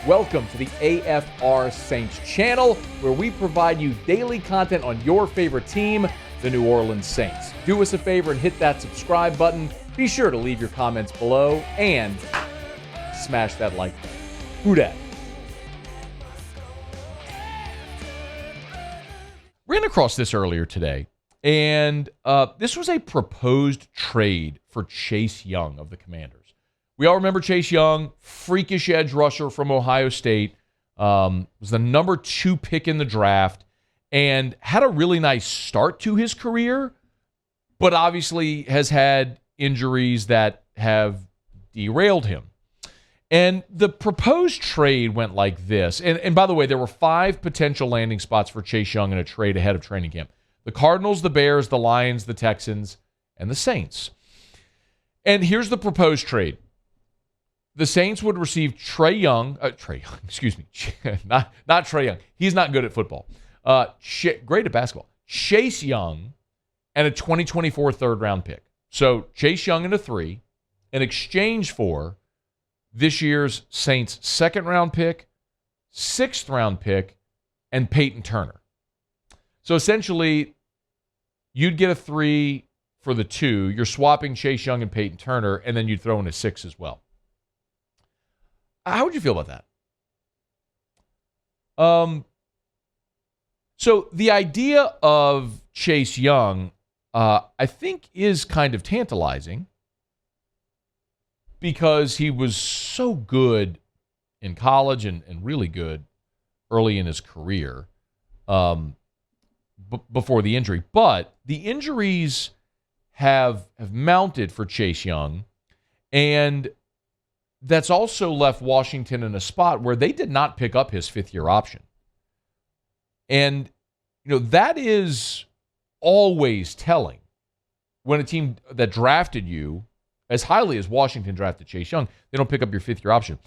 Welcome to the AFR Saints channel, where we provide you daily content on your favorite team, the New Orleans Saints. Do us a favor and hit that subscribe button. Be sure to leave your comments below and smash that like button. Who dat? Ran across this earlier today, and this was a proposed trade for Chase Young of the Commanders. We all remember Chase Young, freakish edge rusher from Ohio State, was the number 2 pick in the draft, and had a really nice start to his career, but obviously has had injuries that have derailed him. And the proposed trade went like this. And by the way, there were 5 potential landing spots for Chase Young in a trade ahead of training camp. The Cardinals, the Bears, the Lions, the Texans, and the Saints. And here's the proposed trade. The Saints would receive Trey Young, not Trey Young. He's not good at football. Great at basketball. Chase Young and a 2024 third-round pick. So Chase Young and a 3 in exchange for this year's Saints second-round pick, 6th-round pick, and Peyton Turner. So essentially, you'd get a 3 for the 2. You're swapping Chase Young and Peyton Turner, and then you'd throw in a 6 as well. How would you feel about that? So the idea of Chase Young, I think, is kind of tantalizing because he was so good in college and really good early in his career before the injury. But the injuries have mounted for Chase Young, and that's also left Washington in a spot where they did not pick up his 5th-year option. And, that is always telling when a team that drafted you as highly as Washington drafted Chase Young, they don't pick up your 5th-year option.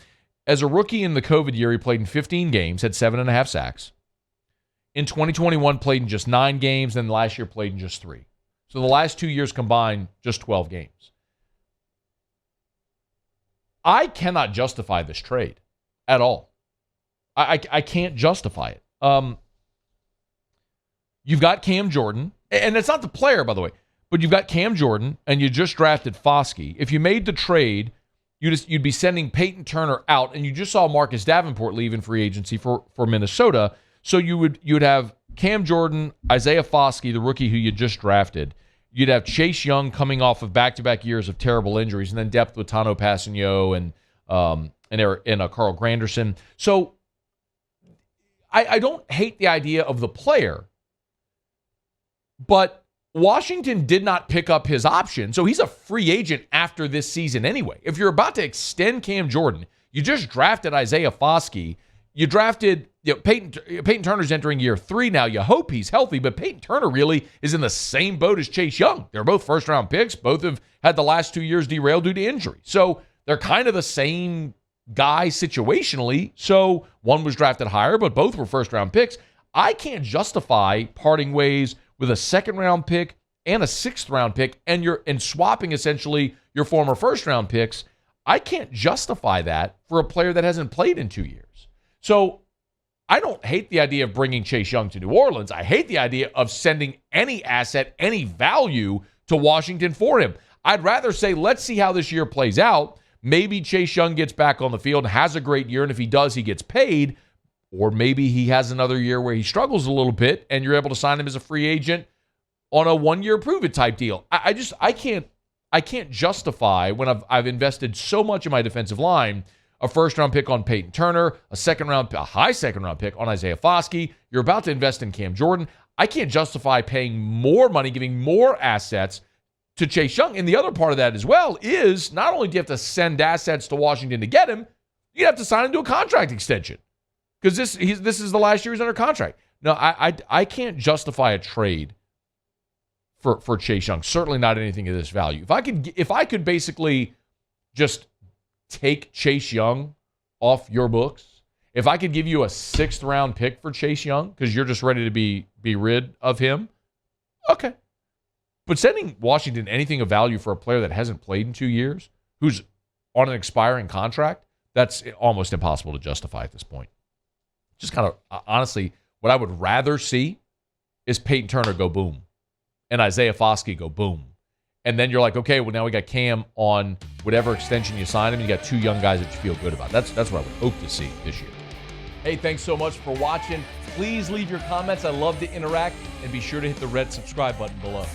As a rookie in the COVID year, he played in 15 games, had 7.5 sacks. In 2021, played in just 9 games, and last year played in just 3. So the last 2 years combined, just 12 games. I cannot justify this trade at all. I can't justify it. You've got Cam Jordan, and it's not the player, by the way, but you've got Cam Jordan, and you just drafted Foskey. If you made the trade, you'd be sending Peyton Turner out, and you just saw Marcus Davenport leave in free agency for Minnesota. So you would have Cam Jordan, Isaiah Foskey, the rookie who you just drafted. You'd have Chase Young coming off of back-to-back years of terrible injuries, and then depth with Tano Passanio and Carl Granderson. So I don't hate the idea of the player, but Washington did not pick up his option, so he's a free agent after this season anyway. If you're about to extend Cam Jordan, you just drafted Isaiah Foskey. You drafted Peyton Turner's entering year 3 now. You hope he's healthy, but Peyton Turner really is in the same boat as Chase Young. They're both first-round picks. Both have had the last 2 years derailed due to injury. So they're kind of the same guy situationally. So one was drafted higher, but both were first-round picks. I can't justify parting ways with a second-round pick and a 6th-round pick and swapping essentially your former first-round picks. I can't justify that for a player that hasn't played in 2 years. So I don't hate the idea of bringing Chase Young to New Orleans. I hate the idea of sending any asset, any value to Washington for him. I'd rather say, let's see how this year plays out. Maybe Chase Young gets back on the field and has a great year, and if he does, he gets paid. Or maybe he has another year where he struggles a little bit, and you're able to sign him as a free agent on a 1-year prove-it type deal. I can't justify when I've invested so much in my defensive line, a first-round pick on Peyton Turner, a high second-round pick on Isaiah Foskey. You're about to invest in Cam Jordan. I can't justify paying more money, giving more assets to Chase Young. And the other part of that as well is not only do you have to send assets to Washington to get him, you have to sign him to a contract extension because this is the last year he's under contract. No, I can't justify a trade for Chase Young. Certainly not anything of this value. If I could basically just take Chase Young off your books, if I could give you a 6th-round pick for Chase Young because you're just ready to be rid of him, okay. But sending Washington anything of value for a player that hasn't played in 2 years, who's on an expiring contract, That's almost impossible to justify at this point. Just kind of, honestly, what I would rather see is Peyton Turner go boom and Isaiah Foskey go boom. And then you're like, okay, well, now we got Cam on whatever extension you sign him. You got two young guys that you feel good about. That's what I would hope to see this year. Hey, thanks so much for watching. Please leave your comments. I love to interact. And be sure to hit the red subscribe button below.